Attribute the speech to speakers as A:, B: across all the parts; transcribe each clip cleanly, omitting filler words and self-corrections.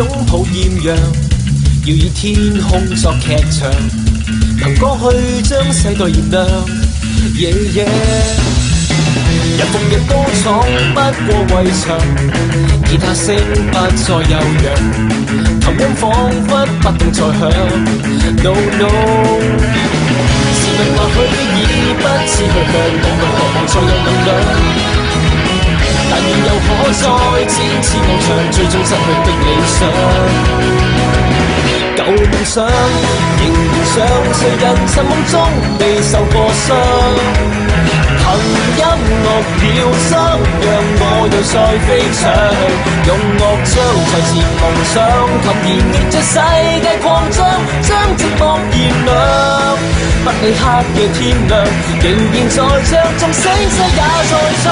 A: 擁抱豔陽，要以天空作劇場，憑歌去將世代燃亮。日復日都闖不過圍牆，吉他聲不再悠揚，琴音彷彿不動再響。No no， 時運或許已不知去向，我們渴望再有能量。但願又可再展翅翱翔，最終失去的理想。舊夢想仍然想，誰人尋夢中未受過傷？憑音樂療傷，讓我又再飛翔，用樂章再次夢想，琴弦逆着世界擴張，將寂寞燃亮。不理黑夜天亮，仍然在唱，縱聲嘶也在唱。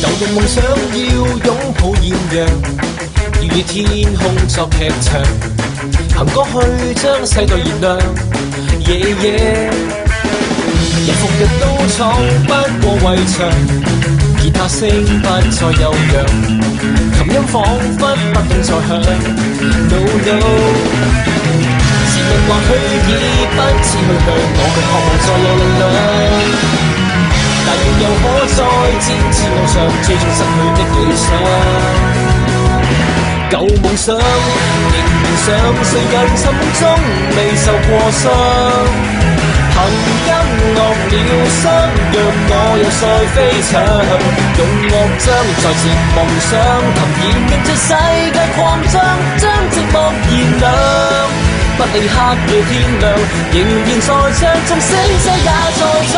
A: 舊夢想要擁抱豔陽，要與天空作劇場，憑歌去將世代燃亮。日復日都闖不過圍牆，吉他聲不再悠揚，琴音彷彿不動再響。No no， 時運或許已不知去向，我卻渴望再有力量。但願又可再展翅翱翔，最終失去的理想。舊夢想仍然想，誰人尋夢中未受過傷？憑音樂療傷，讓我又再飛翔，用樂章再次夢想，琴弦逆着世界擴張，將寂寞燃亮。不理黑夜天亮，仍然在唱，縱聲嘶也在唱。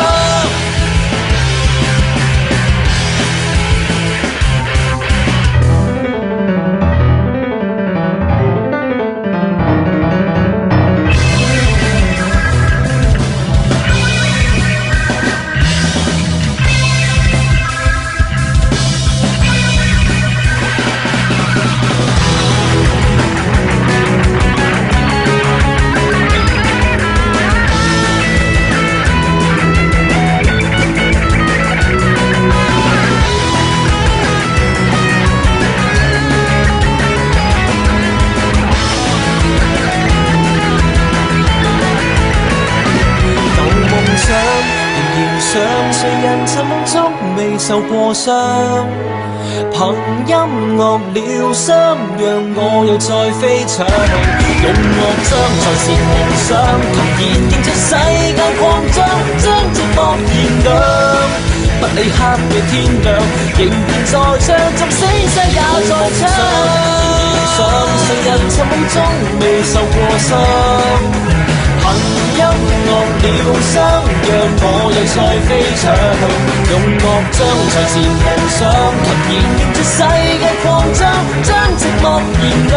A: 誰人尋夢中未受過傷？憑音樂療傷，讓我又再飛翔，用樂章再次夢想，琴弦迎着世界擴張，將寂寞燃亮。不理黑夜天亮，仍然在唱，縱聲嘶也在唱。誰人尋夢中未受過傷？憑音樂療傷，讓我又再飛翔，用樂章再次夢想，琴弦迎着世界擴張，將寂寞燃亮。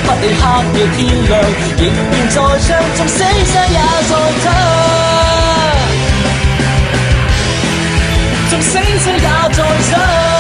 A: 不理黑夜天亮，仍然在唱，縱聲嘶也在唱，縱聲嘶也在唱。